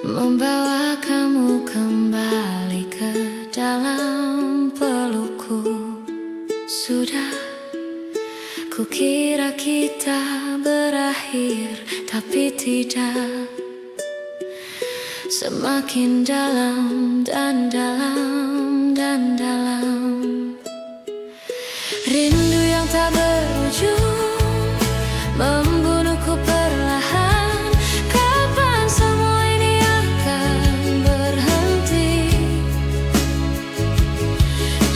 Membawa kamu kembali ke dalam pelukku. Sudah kukira kita berakhir, tapi tidak. Semakin dalam dan dalam dan dalam. Rindu yang tak berujung membunuhku perlahan. Kapan semua ini akan berhenti?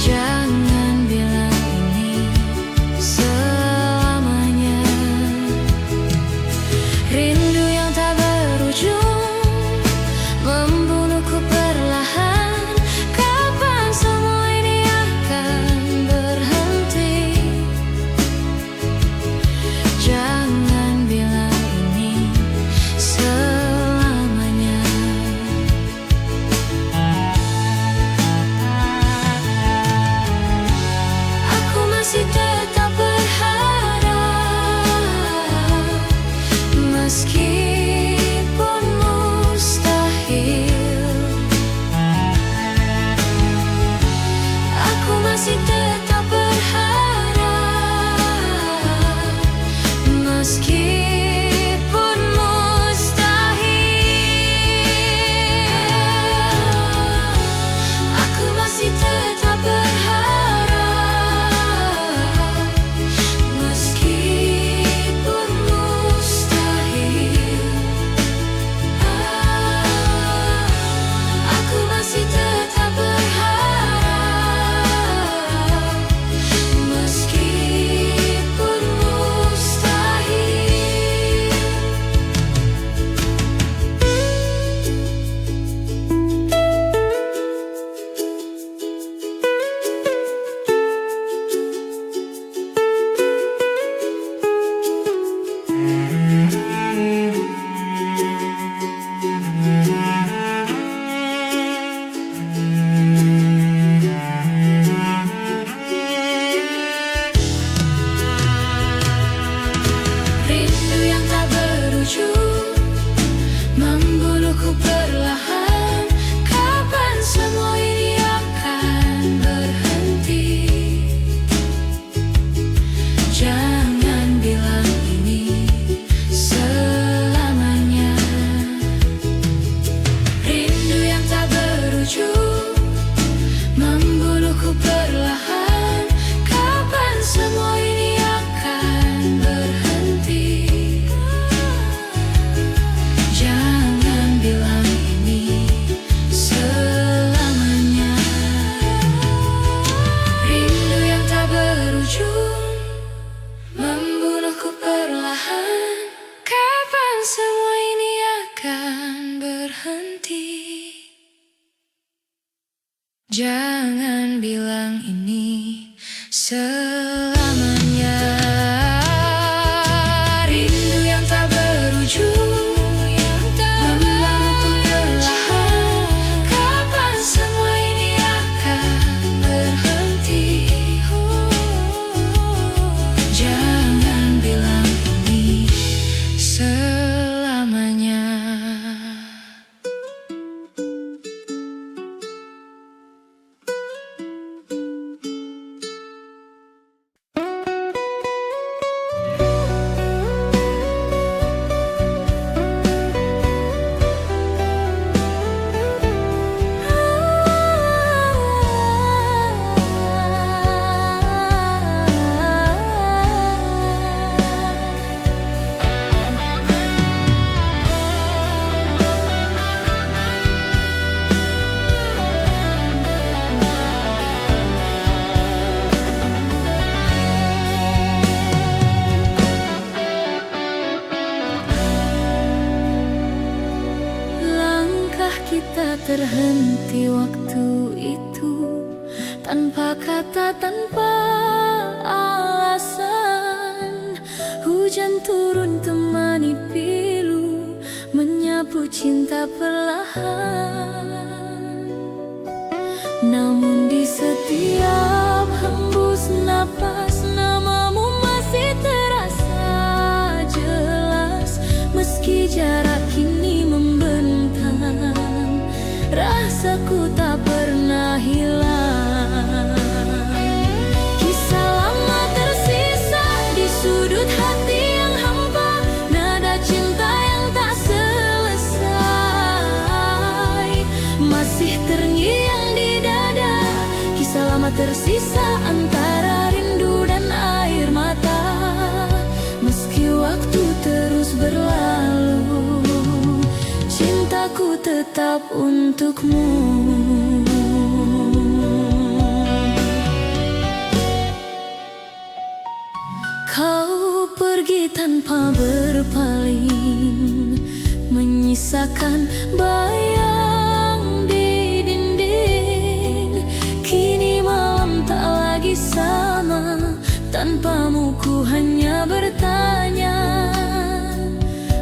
Jangan bilang ini selamanya. Rindu yang tak berujung membunuhku perlahan. Kapan semua ini akan berhenti? Jangan bilang ini selamanya. Aku masih tetap berharap, meskipun mustahil. Aku masih tetap berharap, meskipun mustahil. Aku masih tetap berharap, meskipun mustahil. Aku masih tetap berharap, meskipun mustahil. Rindu yang tak berujung membunuhku perlahan. Kapan semua ini akan berhenti? Jangan bilang ini selamanya. Rindu yang tak berujung membunuhku perlahan. Kapan semua ini akan berhenti? Jangan bilang ini selamanya. Rindu yang tak berujung membunuhku perlahan. Kapan semua ini akan berhenti? Jangan bilang ini selamanya. Rindu yang tak berujung membunuhku perlahan. Kapan semua ini akan berhenti? Jangan bilang ini selamanya. Kita terhenti waktu itu, tanpa kata, tanpa alasan. Hujan turun temani pilu, menyapu cinta perlahan. Namun di setiap hembus napas, namamu masih terasa jelas. Meski jarak kini membentang, rasaku tak pernah hilang. Kisah lama tersisa di sudut hati yang hampa, nada cinta yang tak selesai masih terngiang di dada. Kisah lama tersisa antara rindu dan air mata. Meski waktu terus berlalu, cintaku tetap untukmu. Kau pergi tanpa berpaling, menyisakan bayang di dinding. Kini malam tak lagi sama, tanpamu ku hanya bertanya,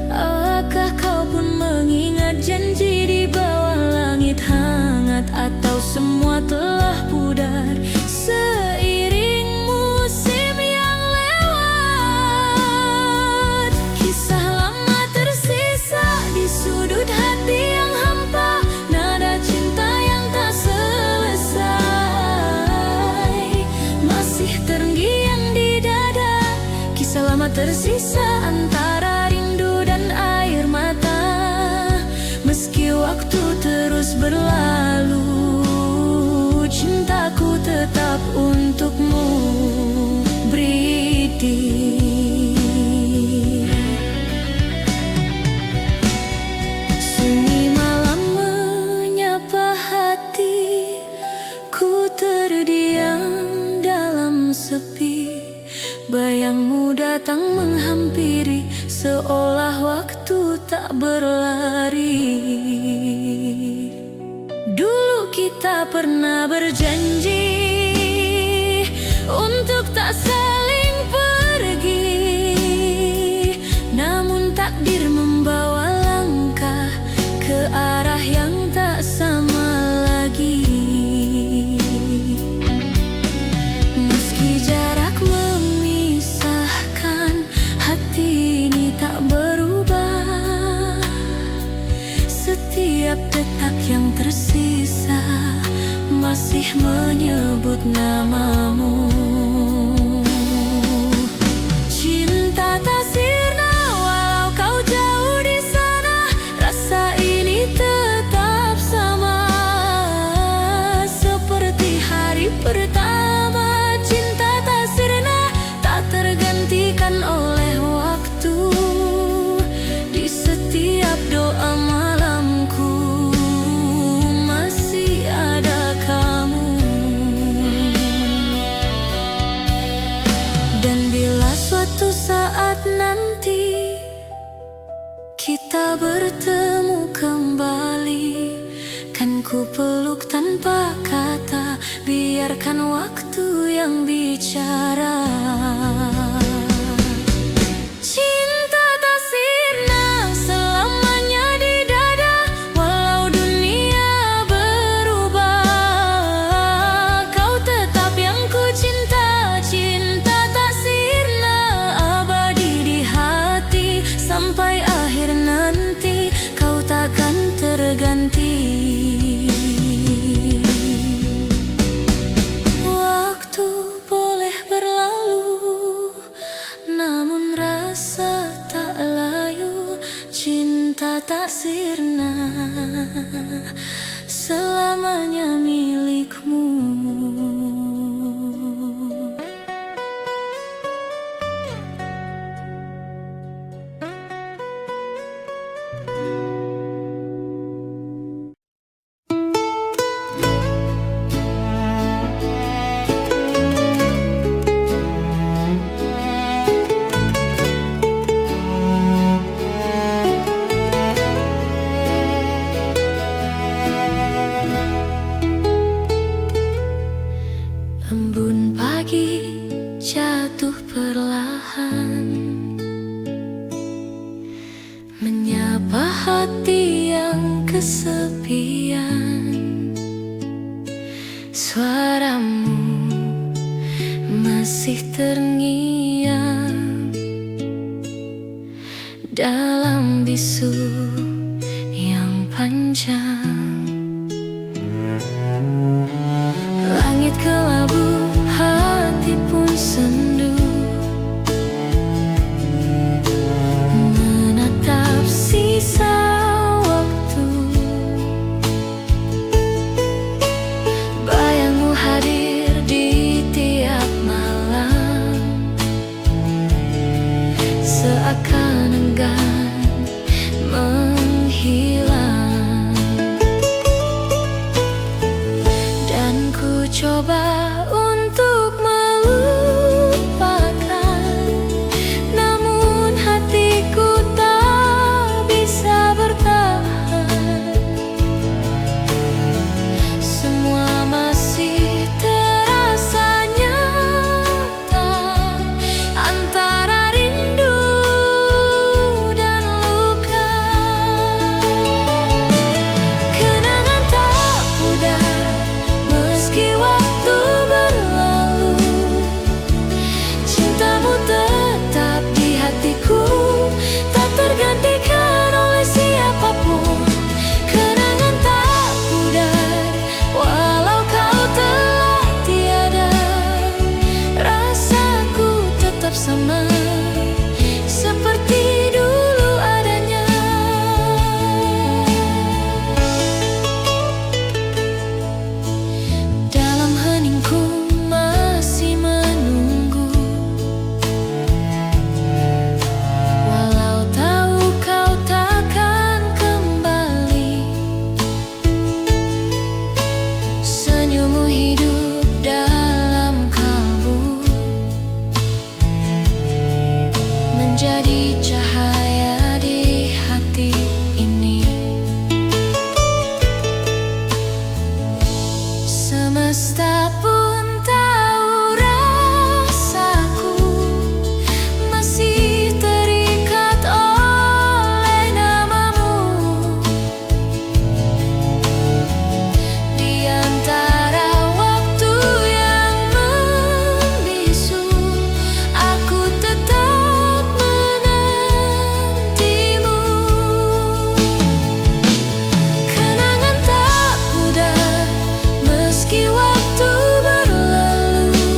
apakah kau pun mengingat janji di bawah langit hangat, atau semua telah pudar seiring musim yang lewat. Kisah lama tersisa di sudut hati yang hampa, nada cinta yang tak selesai masih terngiang di dada. Kisah lama tersisa antara rindu dan air mata. Meski waktu terus berlalu, cintaku tetap untukmu. Bridi. Sunyi malam menyapa hati, ku terdiam dalam sepi. Bayangmu datang menghampiri, seolah waktu tak berlari. Dulu kita pernah berjanji untuk tak saling pergi, namun takdir membawa langkah ke arah yang tak sama lagi. Meski jarak memisahkan, hati ini tak berubah. Setiap detak yang tersisa masih menyebut namamu. Cinta tak sirna walau kau jauh di sana, rasa ini tetap sama seperti hari pertama. Cinta tak sirna, tak tergantikan oleh waktu. Di setiap doa malamku masih ada kamu. Dan bila suatu saat nanti kita bertemu kembali, kan ku peluk tanpa kata, biarkan waktu yang bicara. Cinta tak sirna selamanya di dada, walau dunia berubah. Kau tetap yang ku cinta, cinta tak sirna abadi di hati. Sampai akhir nanti kau takkan terganti. Waktu boleh berlalu, namun rasa tak layu. Cinta tak sirna selamanya milikmu. Embun pagi jatuh perlahan, menyapa hati yang kesepian. Suaramu masih terngiang dalam bisu yang panjang. coba untuk melupakan, namun hatiku tak bisa bertahan. Semua masih terasa nyata, antara rindu dan luka. Kenangan tak pudar meski waktu berlalu, cintamu tetap di hatiku, tak tergantikan oleh siapapun. Kenangan tak pudar walau kau telah tiada, rasaku tetap sama seperti dulu adanya. Dalam heningku masih menunggu, walau tahu kau takkan kembali. Senyummu hidup dalam kalbu, menjadi cahaya di hati ini. Semesta pun tahu rasaku masih terikat oleh namamu. Di antara waktu yang membisu, aku tetap menantimu. Kenangan tak pudar meski waktu berlalu,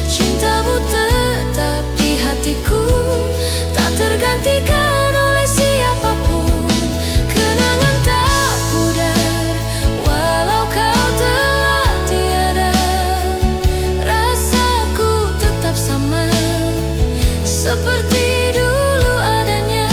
cintamu tetap di hatiku, tak tergantikan oleh siapapun. Kenangan tak pudar walau kau telah tiada, rasaku tetap sama seperti dulu adanya.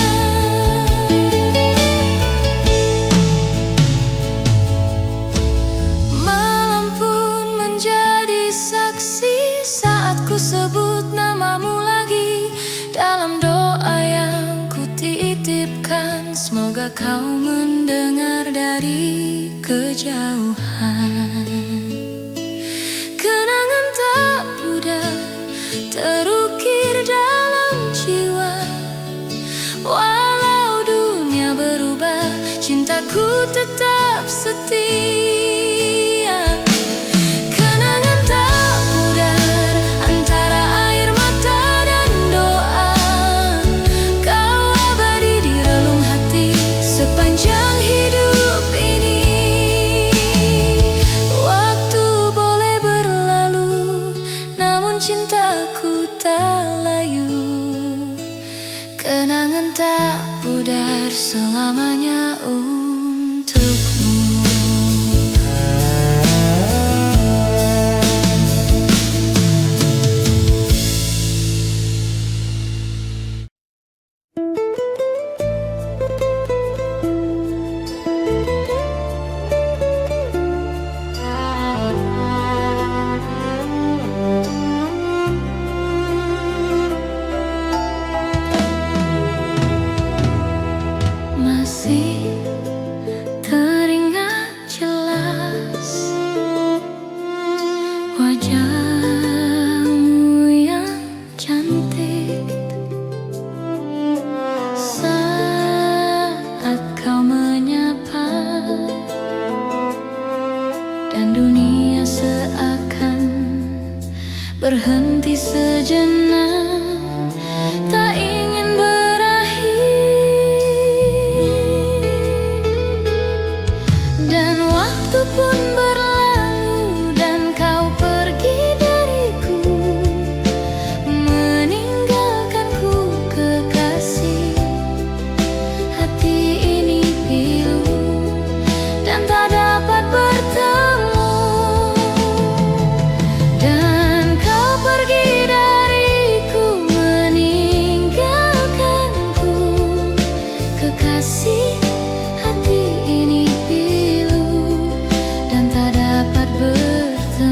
Malam pun menjadi saksi saat ku sebut namamu lagi. Dalam doa yang ku titipkan, semoga kau mendengar dari kejauhan. Kenangan tak pudar terukir dalam jiwa, walau dunia berubah, cintaku tetap setia. Kenangan tak pudar antara air mata dan doa, kau abadi di relung hati sepanjang hidup ini. Waktu boleh berlalu, namun cintaku tak layu. Kenangan tak pudar selamanya untukmu. Masih teringat jelas wajahmu yang cantik saat kau menyapa, dan dunia seakan berhenti sejenak, tak ingin dan waktu pun berlalu dan kau pergi dariku, meninggalkanku kekasih. Hati ini pilu dan tak dapat bertemu, dan kau pergi dariku, meninggalkanku kekasih. Hati ini pilu dan tak dapat bertemu.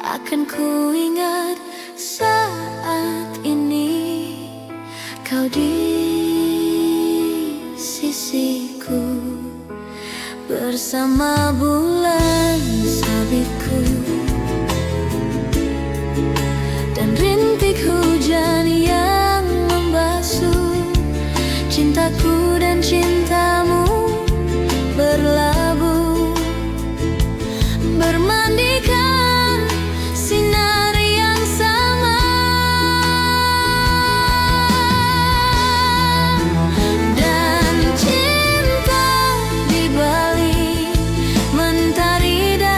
akan ku ingat saat ini kau di sisiku bersama bulan sabitku dan rintik hujan yang membasuh cintaku dan cintamu berlabuh bermandikan sinar yang sama dan cinta di balik mentari dan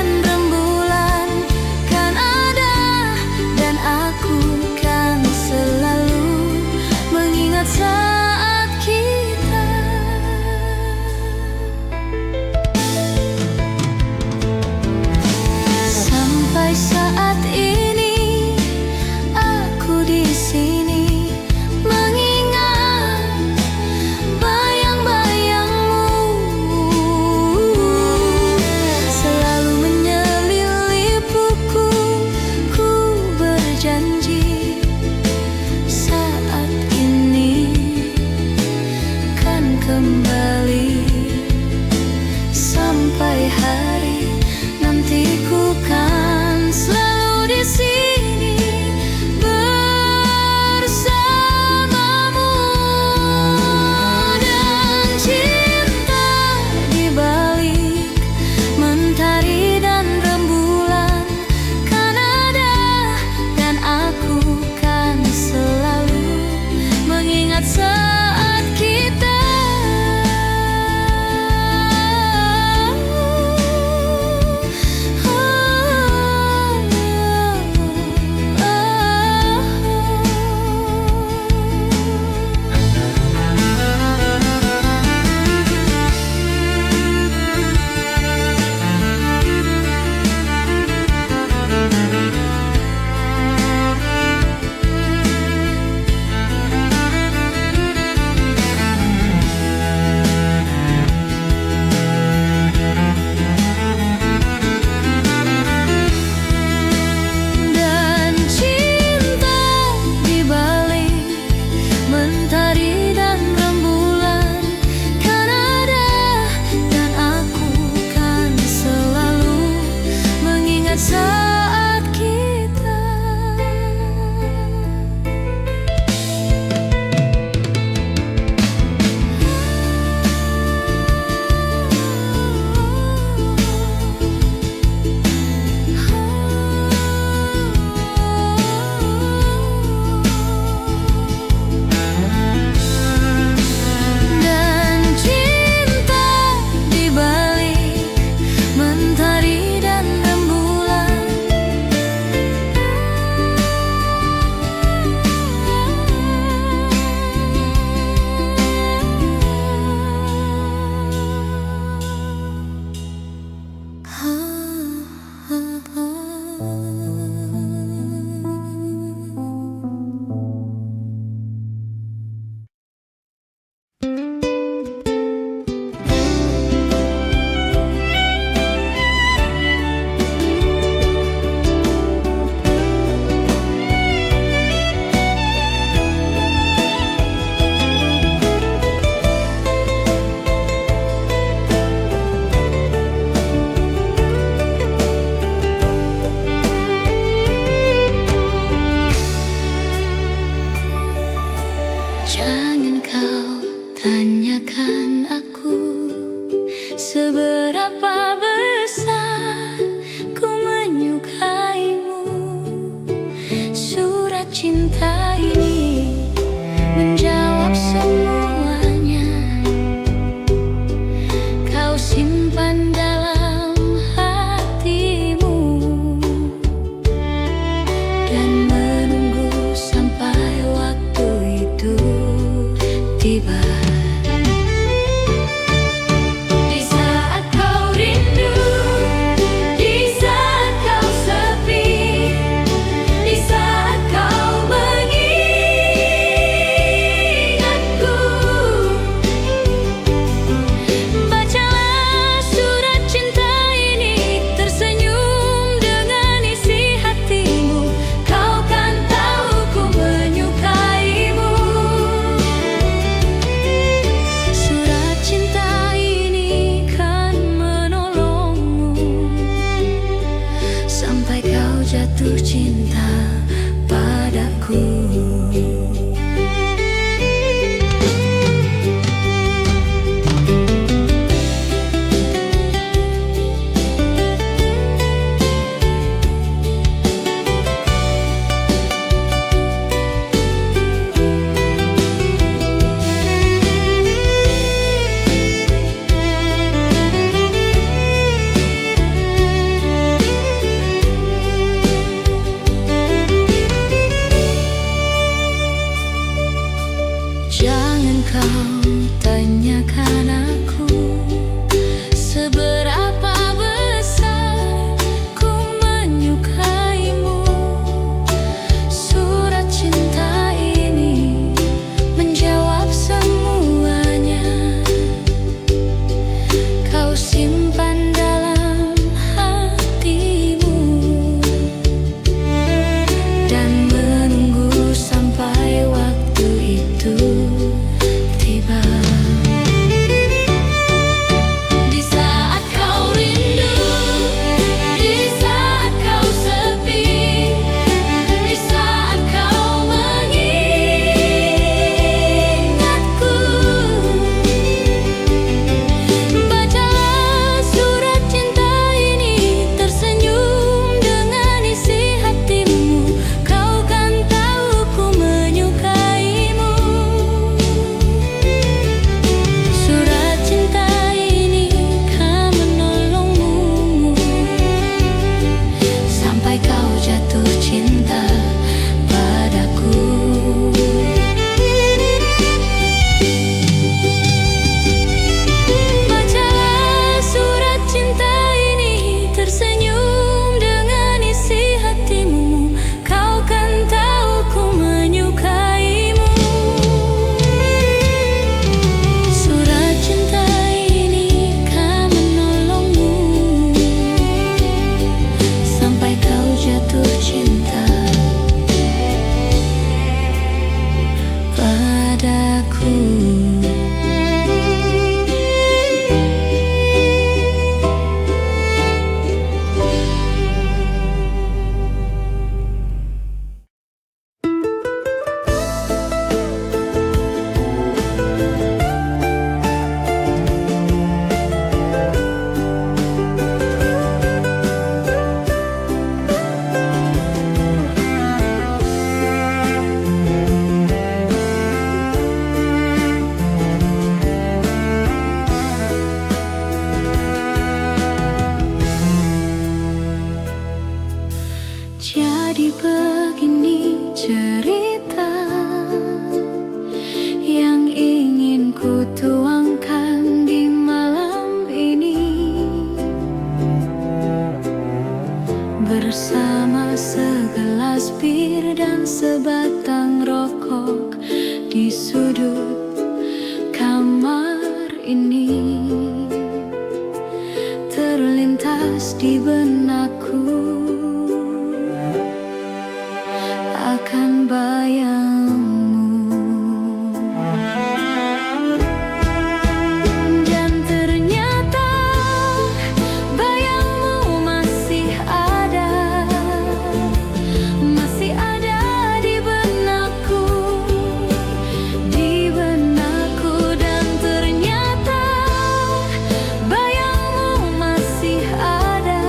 jatuh cinta padaku. Jangan kau tanyakan aku seberapa besar ku menyukaimu. Surat cinta ini menjawab semuanya. Kau simpan dalam hatimu dan menunggu sampai waktu itu tiba. Di saat kau rindu, di saat kau sepi, di saat kau mengingatku, bacalah surat cinta ini, tersenyum dengan isi hatimu. Kau kan tahu ku menyukaimu. Surat cinta ini kan menolongmu sampai kau jatuh cinta padaku. Bacalah surat cinta ini, tersenyum dengan isi hatimu. Kau kan tahu ku menyukaimu. Surat cinta ini kan menolongmu sampai kau jatuh cinta padaku. Jadi begini cerita yang ingin ku tuangkan di malam ini, bersama segelas bir dan sebatang rokok di sudut kamar ini. Terlintas di benakku akan bayangmu, dan ternyata bayangmu masih ada di benakku, dan ternyata bayangmu masih ada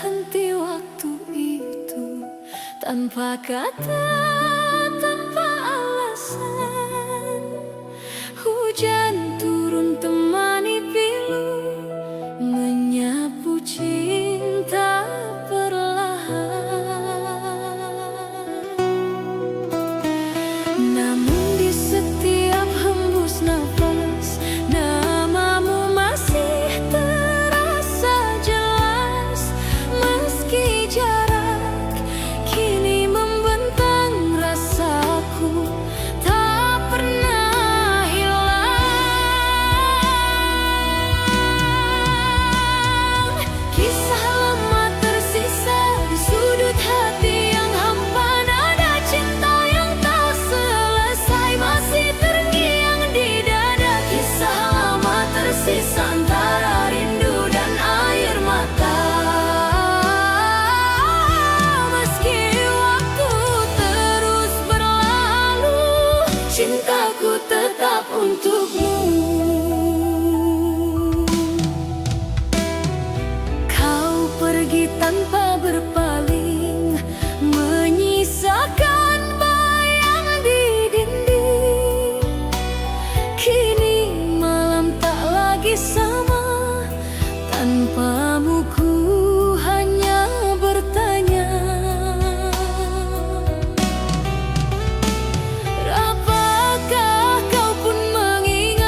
berhenti waktu itu, tanpa kata, tanpa alasan. Hujan turun temani pilu, menyapu cinta perlahan. Namun di setiap hembus nafas, namamu masih terasa jelas. Meski jarak kini membentang, rasaku tak pernah hilang. Kisah lama tersisa di sudut hati yang hampa, nada cinta yang tak selesai masih terngiang di dada. Kisah lama tersisa antara rindu dan air mata. Meski waktu terus berlalu, cintaku tetap untukmu. Kau pergi tanpa berpaling, menyisakan bayang di dinding. Kini malam tak lagi sama, tanpamu ku hanya bertanya. Apakah kau pun mengingat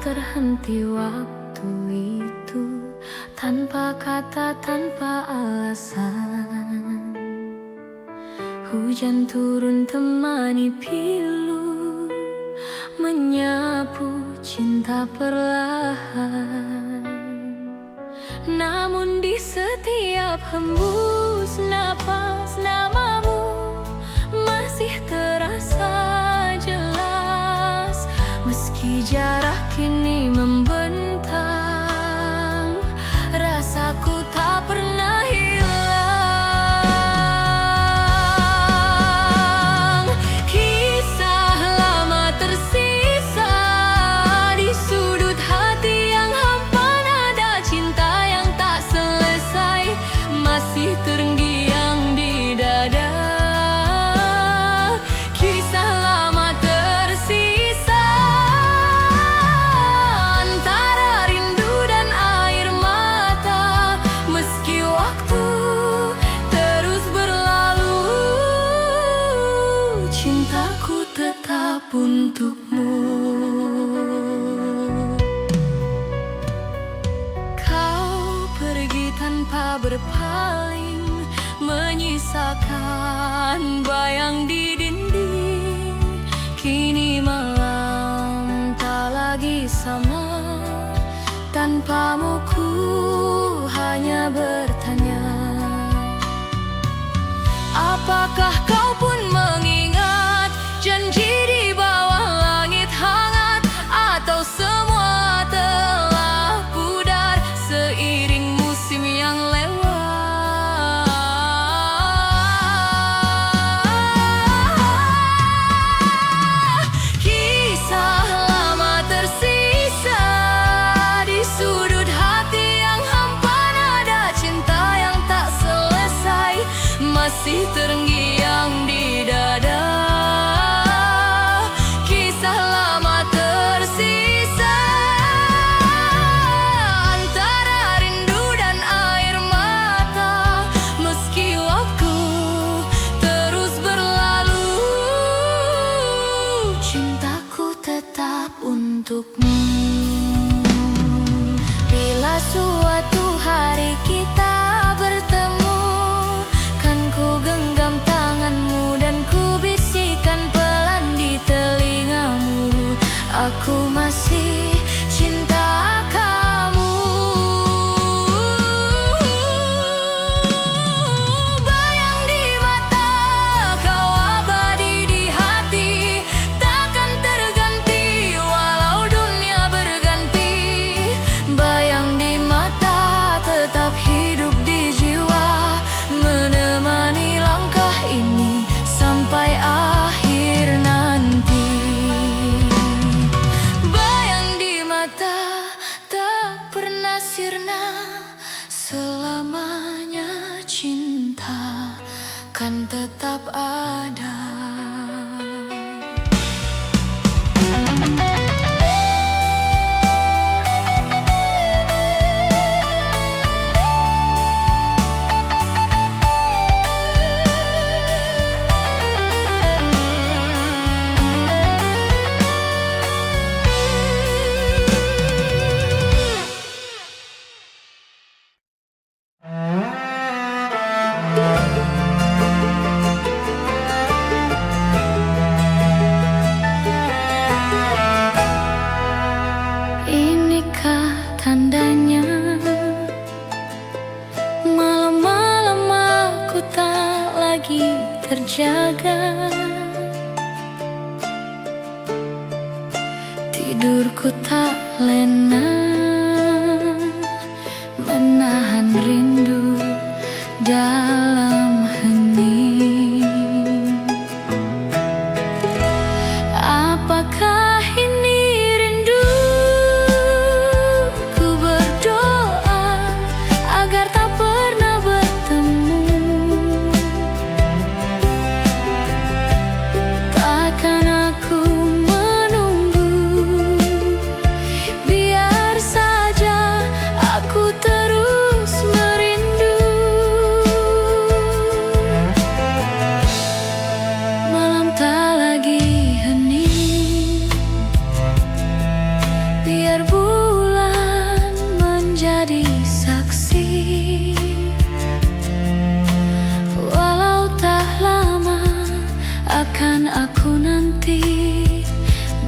terhenti waktu itu, tanpa kata, tanpa alasan. Hujan turun temani pilu, menyapu cinta perlahan. Namun di setiap hembus napas, namamu masih terasa jelas. Meski jarak kini membentang, rasaku tak pernah hilang. Kisah lama tersisa di sudut hati yang hampa, nada cinta yang tak selesai masih terngiang di dada. Kisah lama tersisa antara rindu dan air mata. Meski waktu terus berlalu, cintaku tetap untukmu. Kau pergi tanpa berpaling, menyisakan bayang di dinding. Kini malam tak lagi sama, tanpamu ku hanya bertanya, apakah kau pun mengingat janji di bawah langit hangat? Atau semua telah pudar seiring musim yang lewat? Kisah lama tersisa di sudut hati yang hampa, nada cinta yang tak selesai masih terngiang di dada. Kisah lama tersisa antara rindu dan air mata. Meski waktu terus berlalu, cintaku tetap untukmu. Bila suatu hari kita bertemu, kan ku genggam tanganmu dan ku bisikan pelan di telingamu, aku masih cinta kamu. Bayang di mata, kau abadi di hati, takkan terganti walau dunia berganti. Bayang di mata tetap hidup di jiwa, menemani langkah ini sampai akhir nanti. Bayang di mata tak pernah sirna, selamanya cinta kan tetap ada. Inikah tandanya malam-malam aku tak lagi terjaga, tidurku tak lena, menahan rindu dalam hening. Apakah ini rindu? Ku berdoa agar tak pernah bertemu. Takkan aku menunggu, biar Akan aku nanti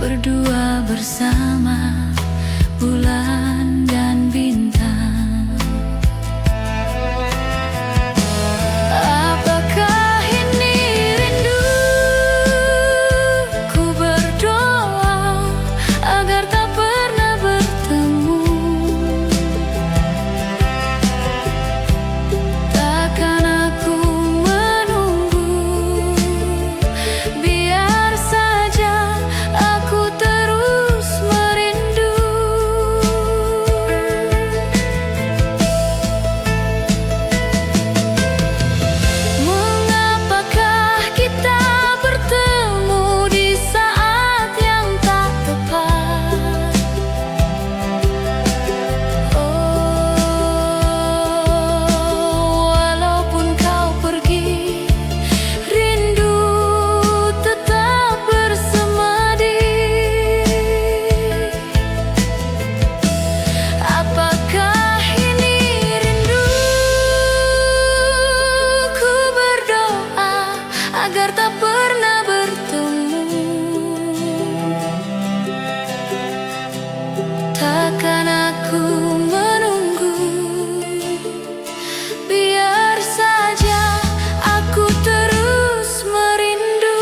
berdua bersama bulan dan bintang. Apakah ini rindu? Ku berdoa agar tak pernah bertemu. Takkan aku menunggu, biar saja aku terus merindu. Mengapakah kita bertemu di saat yang tak tepat? Walaupun kau pergi, rindu tetap bersemadi. Apakah ini rindu? Ku berdoa agar tak pernah bertemu. Takkan aku menunggu, biar saja aku terus merindu.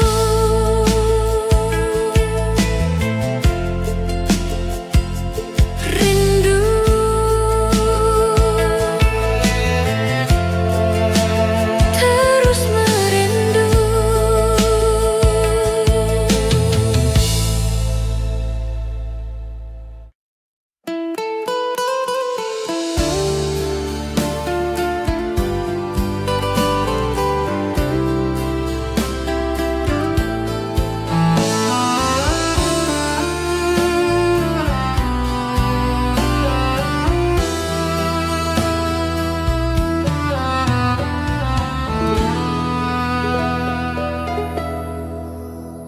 Rindu, terus merindu.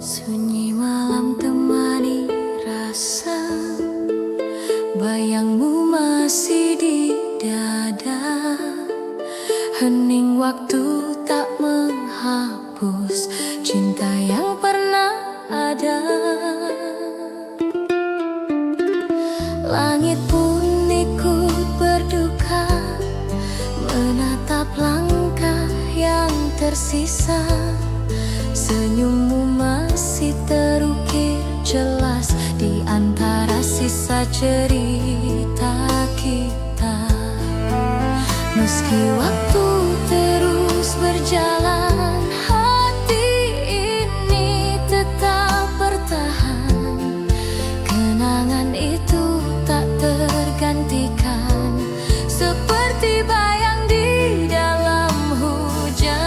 Sunyi malam temani rasa, bayangmu masih di dada. Hening waktu tak menghapus cinta yang pernah ada. Langit pun ikut berduka, menatap langkah yang tersisa. Senyummu masih terukir jelas di antara sisa cerita kita. Meski waktu terus berjalan, hati ini tetap bertahan. Kenangan itu tak tergantikan, seperti bayang di dalam hujan.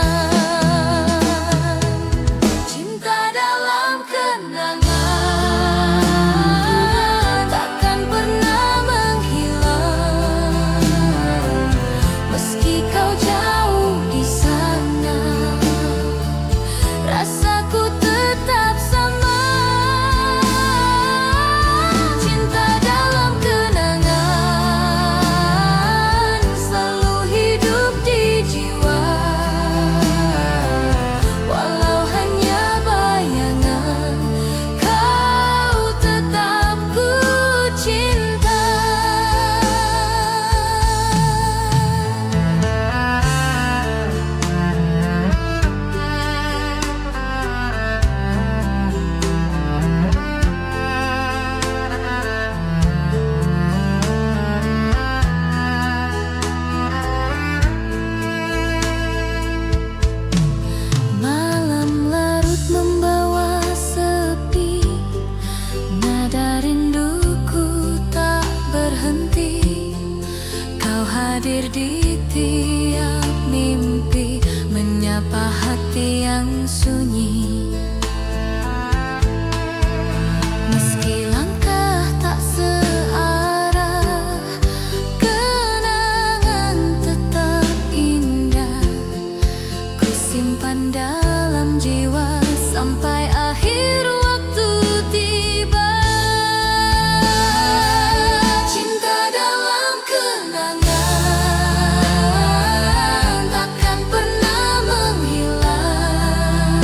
Cinta dalam kenangan takkan pernah menghilang. Meski kau jauh di sana, rasaku tetap sama. Cinta dalam kenangan selalu hidup di jiwa. Walau hanya bayangan, kau tetap ku cinta. Malam larut membawa sepi, nada rinduku tak berhenti. Kau hadir di tiap mimpi, menyapa hati yang sunyi. Meski langkah tak searah, kenangan tetap indah. Ku simpan dalam jiwa sampai akhir waktu tiba. Cinta dalam kenangan takkan pernah menghilang.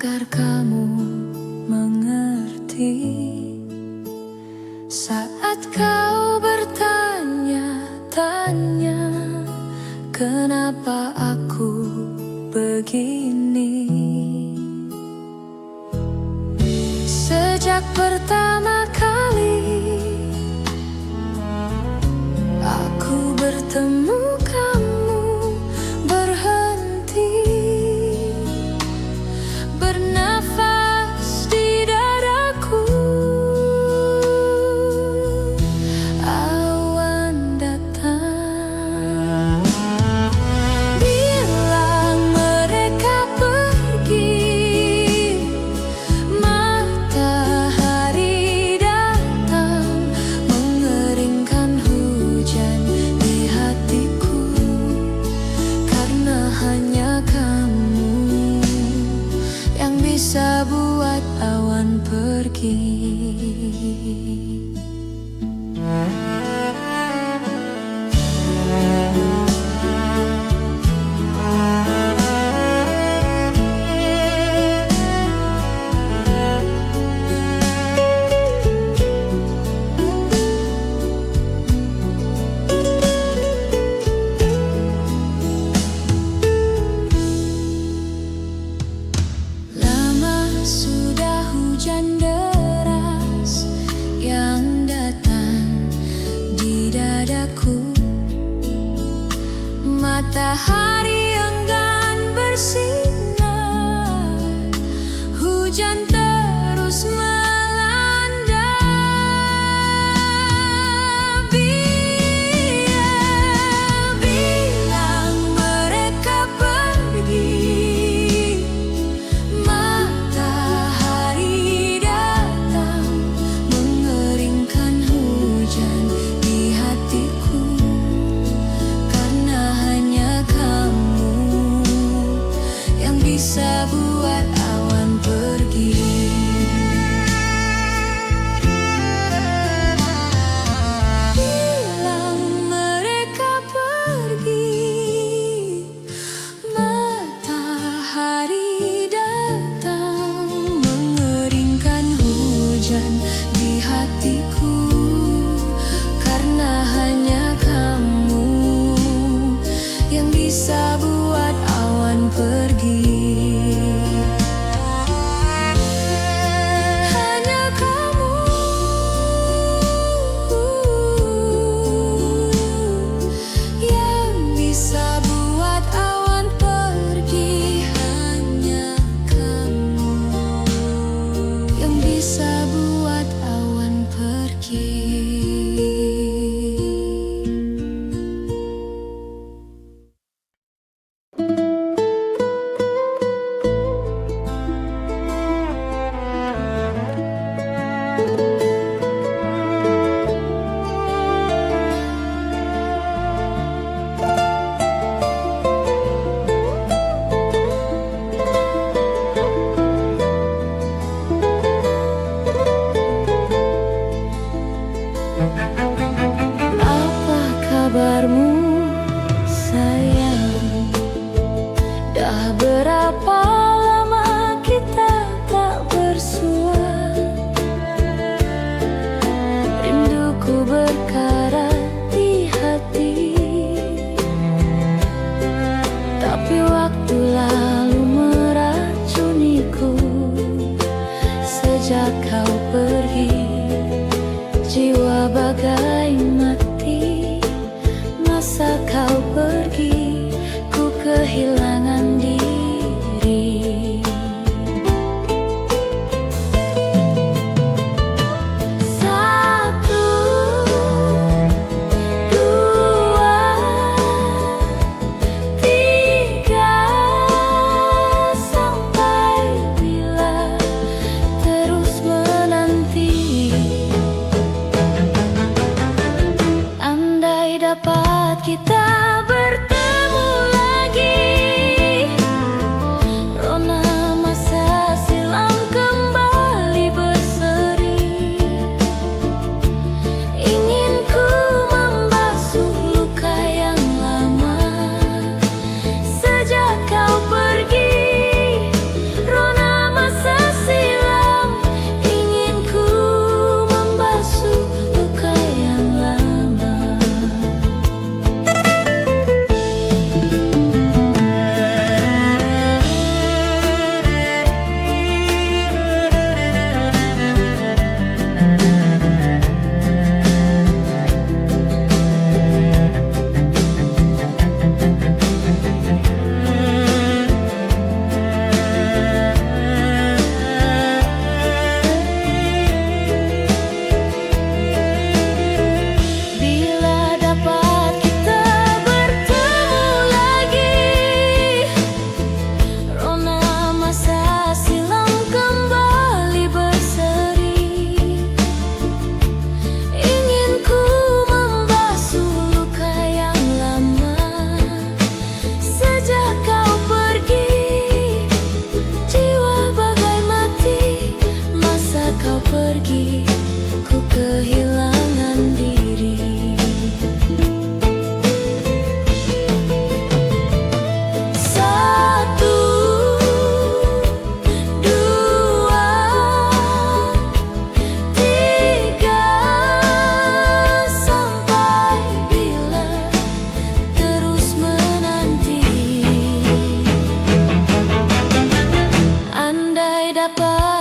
agar kamu mengerti saat kau bertanya-tanya kenapa aku begini. Sejak pertama kali aku bertemu kamu, berhenti bernafas di dadaku. Awan datang, bilang mereka pergi. Matahari datang, mengeringkan hujan di hatiku. Karena hanya kamu yang bisa buat awan pergi. Lama sudah hujan deras yang datang di dadaku. Matahari enggan bersinar, hujan terus melanda. Bilang mereka pergi. Matahari datang, mengeringkan hujan di hatiku. Karena hanya kamu yang bisa buat awan pergi. Bilang mereka pergi. Matahari datang, mengeringkan hujan di hatiku. Karena hanya kamu yang bisa buat awan pergi. Hanya kamu yang bisa buat awan pergi. Hanya kamu yang bisa buat awan pergi. Apa kabarmu sayang? Dah berapa lama kita tak bersua? Rinduku berkarat di hati, tapi waktu lalu meracuniku. Sejak kau pergi, jiwa bagai mati. Masa kau pergi, ku kehilangan diri. Satu, dua, tiga, sampai bila terus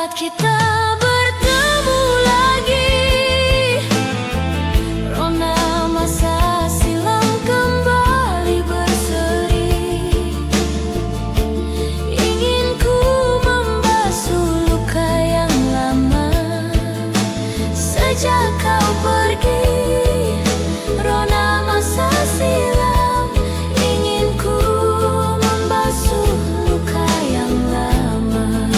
saat kita bertemu lagi, rona masa silam kembali berseri. Ingin ku membasuh luka yang lama sejak kau pergi. Rona masa silam, ingin ku membasuh luka yang lama.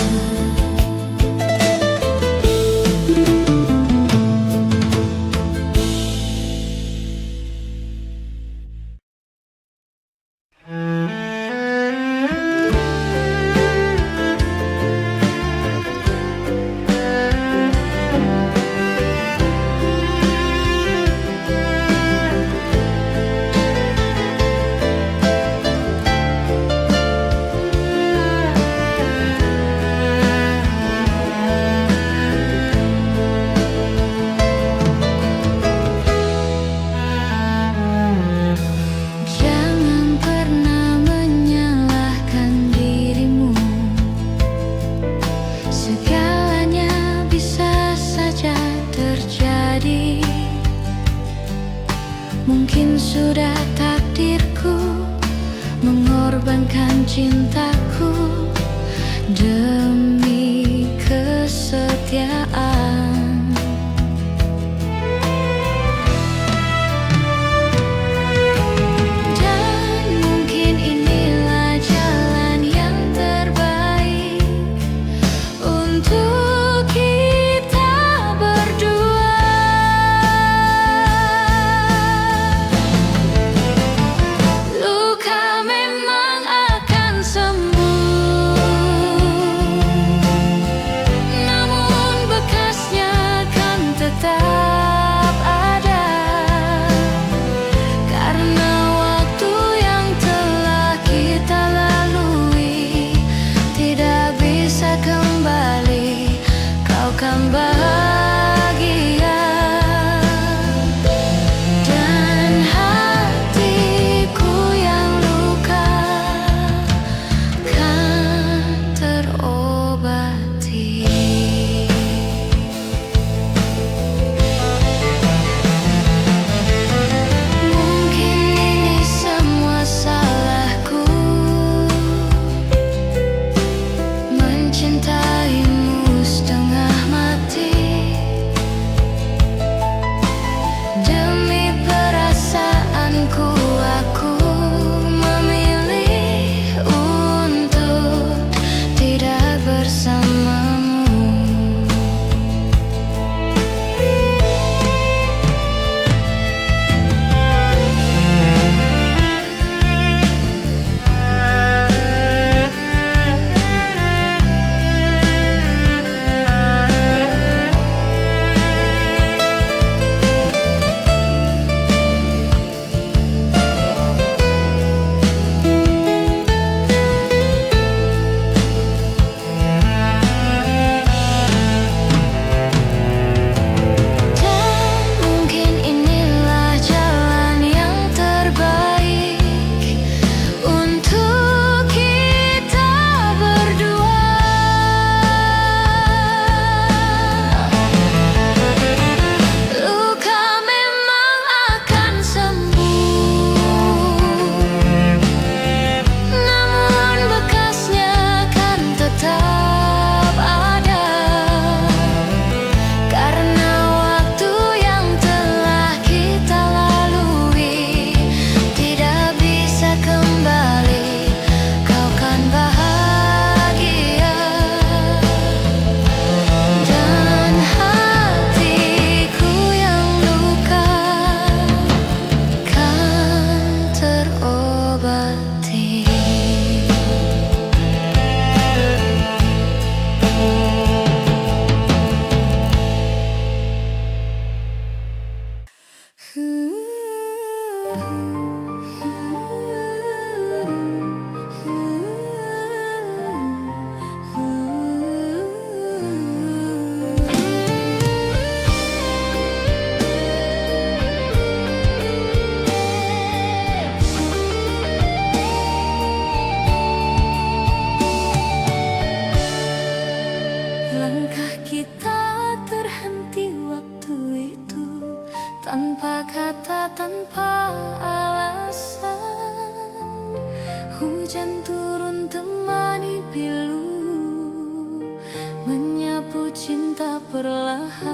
Jangan pernah menyalahkan dirimu, segalanya bisa saja terjadi. Mungkin sudah takdirku mengorbankan cintaku demi kesetiaan. Dan mungkin inilah jalan yang terbaik untuk kita berdua. Luka memang akan sembuh Langkah kita terhenti waktu itu, tanpa kata, tanpa alasan. Hujan turun temani pilu, menyapu cinta perlahan.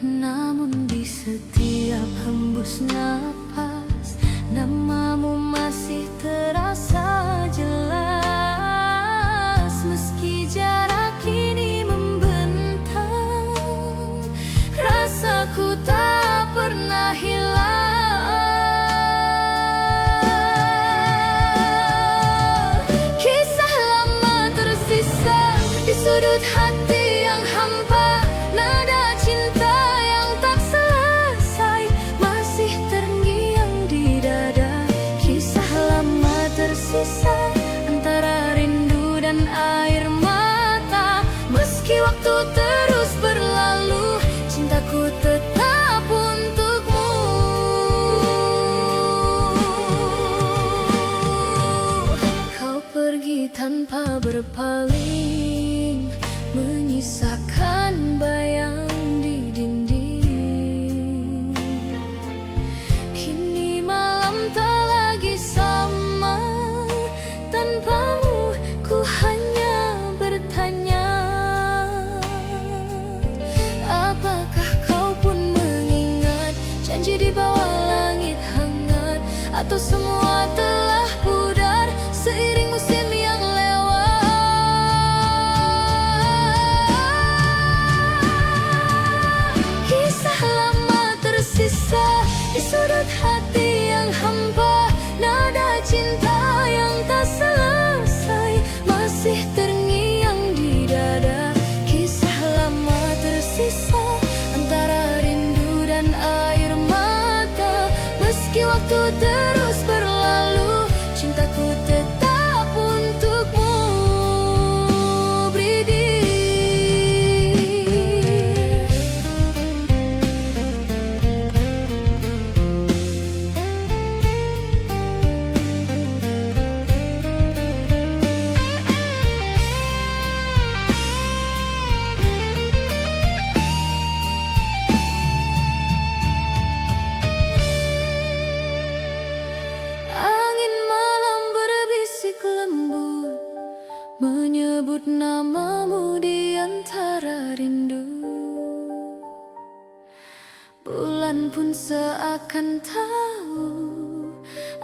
Namun di setiap hembus napas, namamu masih terasa jelas. Meski jarak kini membentang, rasaku tak pernah hilang. Kisah lama tersisa di sudut hati yang hampa, nada cinta yang tak selesai masih terngiang di dada. Kisah lama tersisa antara rindu dan air mata. Meski waktu terus berlalu, cintaku tetap untukmu. Kau pergi tanpa berpaling, menyisakan bayang di dinding. Kini malam tak lagi sama, tanpamu ku hanya bertanya. Apakah kau pun mengingat janji di bawah langit hangat, atau semua telah pudar seiring musim yang lewat? Kisah lama tersisa di sudut hati yang hampa, nada cinta yang tak selesai masih terngiang di dada. Kisah lama tersisa antara rindu dan air mata. Meski waktu terus berlalu, cintaku tetap untukmu. Bridi. Angin malam berbisik lembut, menyebut namamu di antara rindu. Bulan pun seakan tahu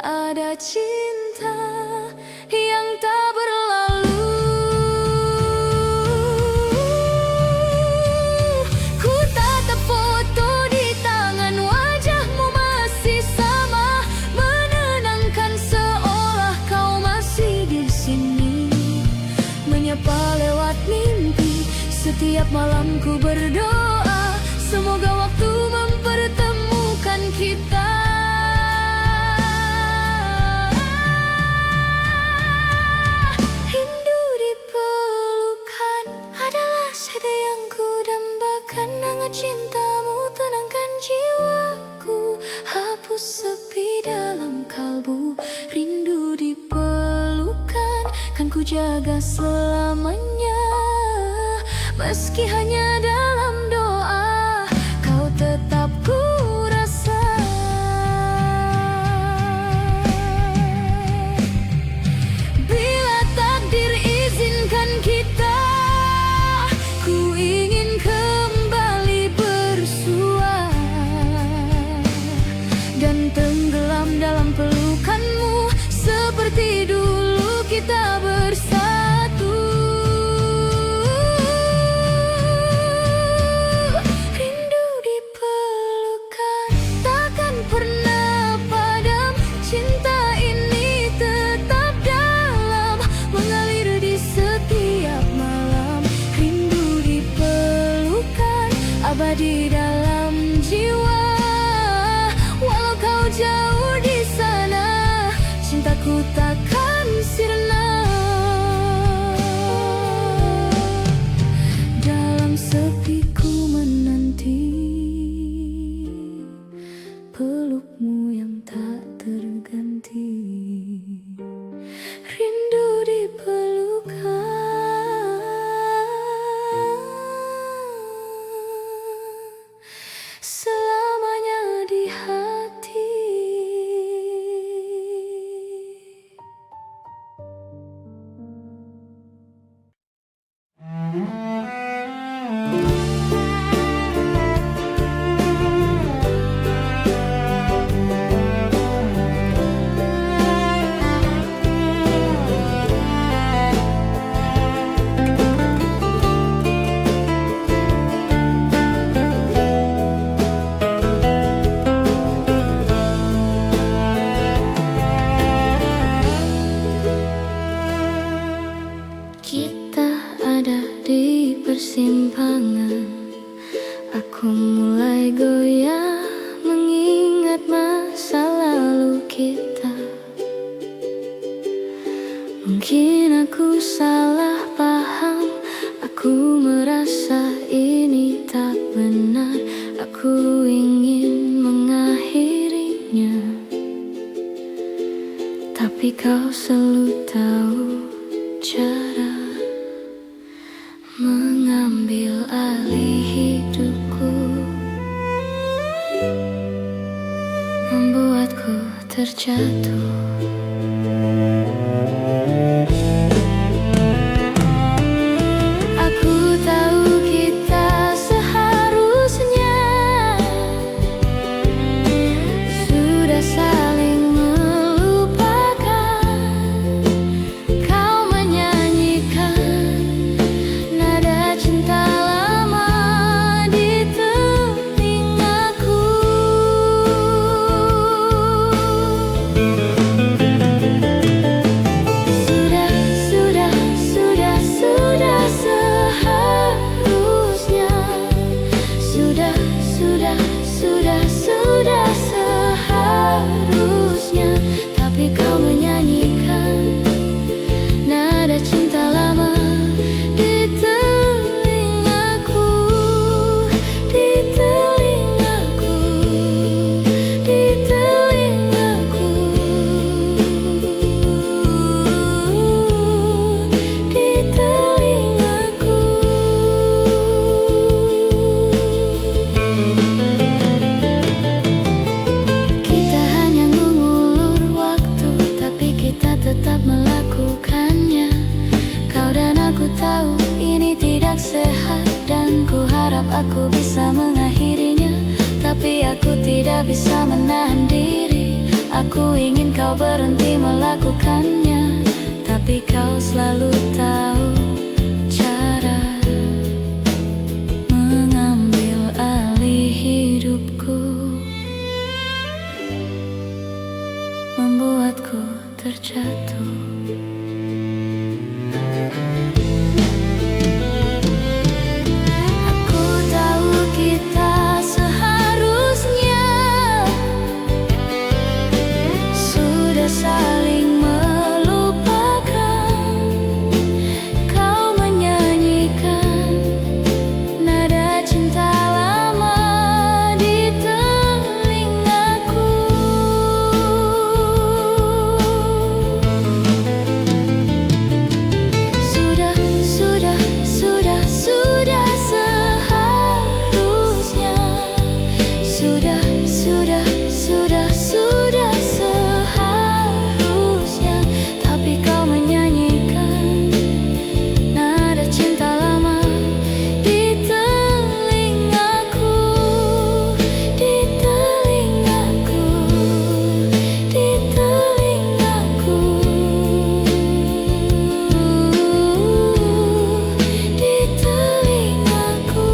ada cinta yang tak berlalu. Ku tatap foto di tangan, wajahmu masih sama, menenangkan seolah kau masih di sini. Menyapa lewat mimpi, setiap malam ku berdoa, semoga waktu mempertemukan kita. Rindu di pelukan adalah sada yang ku dambakan. Hangat cintamu tenangkan jiwaku, hapus sepi dalam kalbu. Rindu di pelukan kan ku jaga selamanya. Meski hanya dalam doa, kau tetap ku rasa. Bila takdir izinkan kita, ku ingin kembali bersua dan tenggelam dalam pelukanmu seperti dulu kita bersatu. Rindu di pelukan takkan pernah padam, cinta ini tetap dalam, mengalir di setiap malam. Rindu di pelukan abadi dalam jiwa, walau kau jauh di sana, cintaku takkan sirna. Dalam sepi ku menanti pelukmu yang tak terganti. Rindu di pelukan. Kita ada di persimpangan. Aku mulai goyah mengingat masa lalu kita. Mungkin aku salah paham. Aku merasa ini tak benar. Aku ingin mengakhirinya, tapi kau selalu tahu cara mengambil alih hidupku, membuatku terjatuh. Aku tahu kita seharusnya sudah saling melupakan. Kau menyanyikan nada cinta lama di telingaku. Sudah seharusnya, tapi kau menyanyikan nada cinta lama di telingaku, di telingaku, di telingaku, di telingaku. Tetap melakukannya. Kau dan aku tahu ini tidak sehat, dan ku harap aku bisa mengakhirinya. Tapi aku tidak bisa menahan diri. Aku ingin kau berhenti melakukannya, tapi kau selalu tahu cara mengambil alih hidupku, membuatku terjatuh. Aku tahu kita seharusnya sudah saling melupakan. Kau menyanyikan nada cinta lama di telingaku. Sudah seharusnya, tapi kau menyanyikan nada cinta lama di telingaku, di telingaku, di telingaku, di telingaku.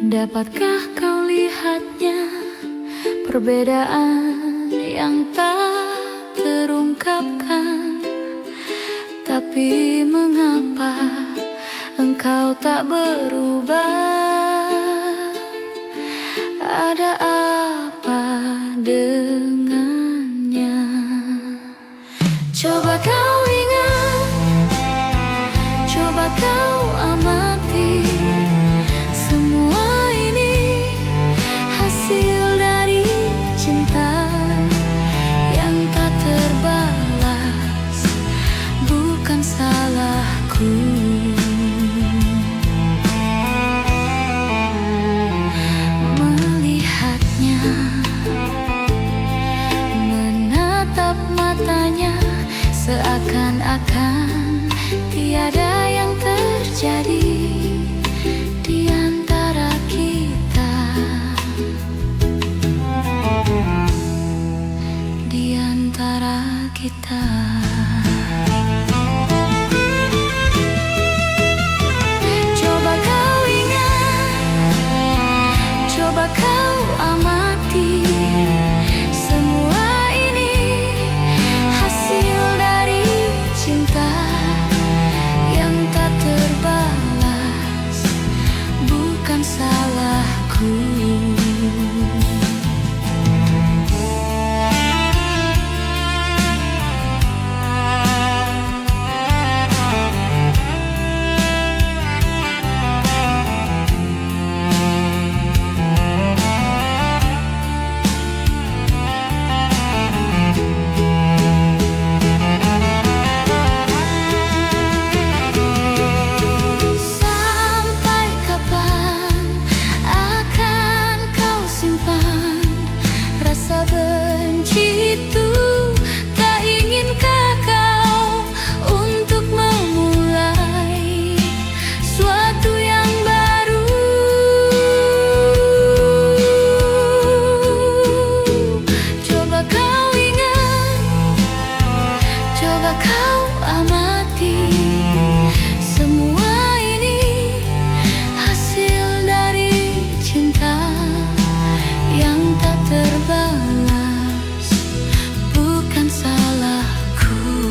Dapatkah kau lihatnya, perbedaan yang tak terungkapkan? Tapi mengapa engkau kau tak berubah? Ada apa dengannya? Coba kau ingat, coba kau amati, semua ini hasil dari cinta yang tak terbalas, bukan salahku. Melihatnya, menatap matanya, seakan-akan tiada yang terjadi di antara kita, di antara kita. Coba kau ingat, coba kau amati, semua ini hasil dari cinta yang tak terbalas, bukan salahku. Sampai kapan akan kau simpan rasa benci itu? Tak inginkah kau untuk memulai suatu yang baru? Coba kau ingat, coba kau amati, semua ini hasil dari cinta yang tak terbalas, bukan salahku.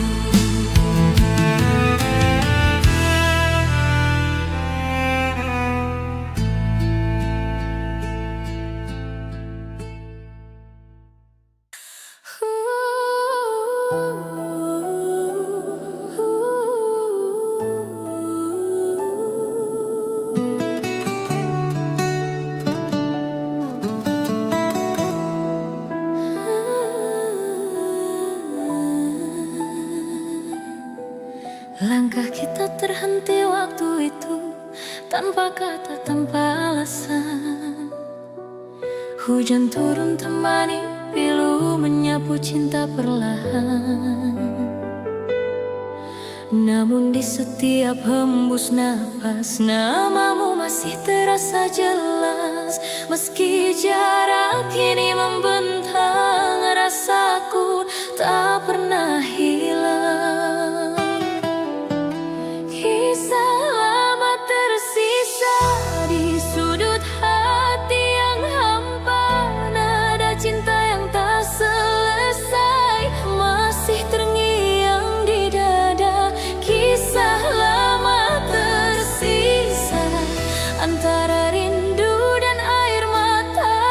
Langkah kita terhenti waktu itu, tanpa kata, tanpa alasan. Hujan turun temani pilu menyapu cinta perlahan. Namun di setiap hembus napas, namamu masih terasa jelas. Meski jarak kini membentang, rasaku tak pernah hilang. Kisah lama tersisa di sudut hati yang hampa, nada cinta yang tak selesai masih terngiang di dada. Kisah lama tersisa antara rindu dan air mata.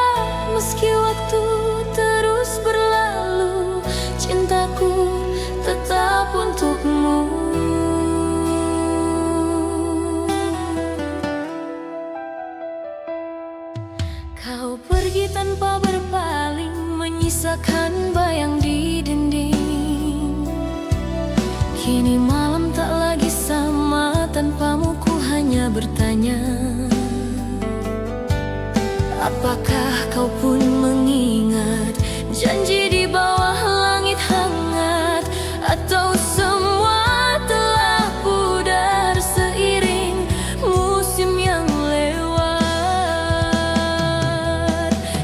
Meski waktu terus berlalu, cintaku tetap untukmu. Kau pergi tanpa berpaling, menyisakan bayang di dinding. Kini malam tak lagi sama, tanpamu ku hanya bertanya, apakah kau pun mengingat janji di bawah langit hangat? Atau semua telah pudar seiring musim yang lewat?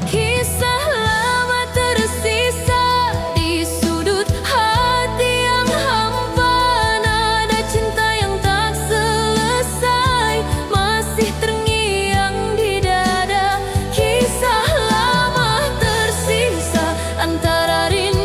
Kisah lama tersisa di sudut hati yang hampa, nada cinta yang tak selesai masih terngiang di dada. Kisah lama tersisa antara rindu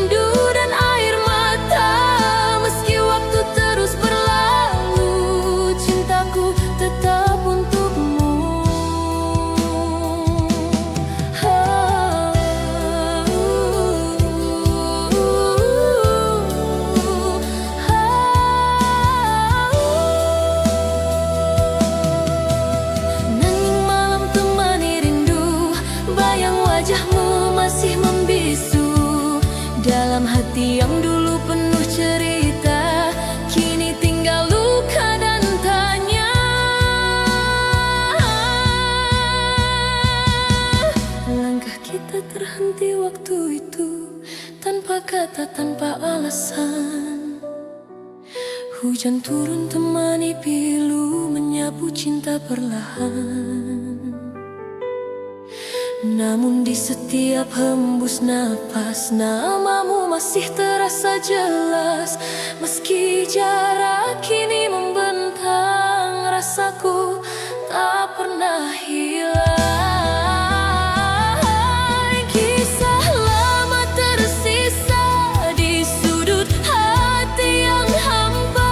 hati yang dulu penuh cerita, kini tinggal luka dan tanya. Langkah kita terhenti waktu itu, tanpa kata, tanpa alasan. Hujan turun temani pilu, menyapu cinta perlahan. Namun di setiap hembus napas, namamu masih terasa jelas. Meski jarak kini membentang, rasaku tak pernah hilang. Kisah lama tersisa di sudut hati yang hampa.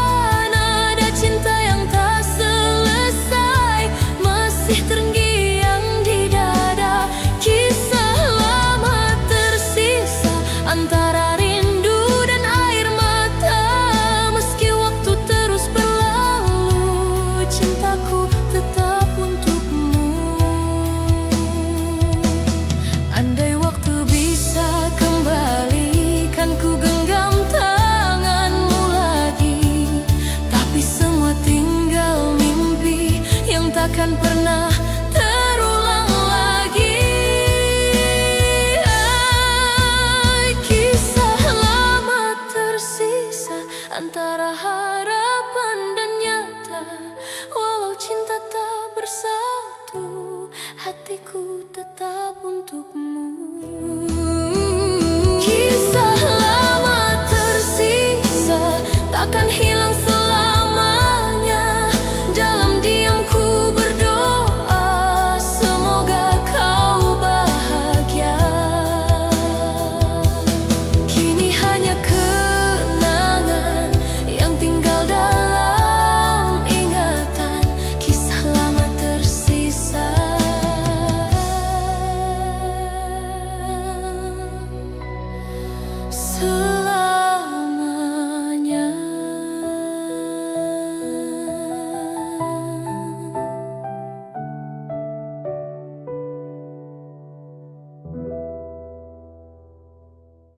Nada cinta yang tak selesai masih terngiang di dada. Kisah lama tersisa antara rindu dan air mata. Meski waktu terus berlalu, cintaku tetap untukmu. Andai waktu bisa kembali, kan ku genggam tanganmu lagi. Tapi semua tinggal mimpi yang takkan pernah terulang lagi. Kisah lama tersisa antara harapan dan nyata. Walau cinta tak bersatu, hatiku tetap untukmu. Kisah lama tersisa takkan hilang selamanya. Dalam diamku berdoa, semoga kau bahagia. Kini hanya kenangan yang tinggal dalam ingatan. Kisah lama tersisa. So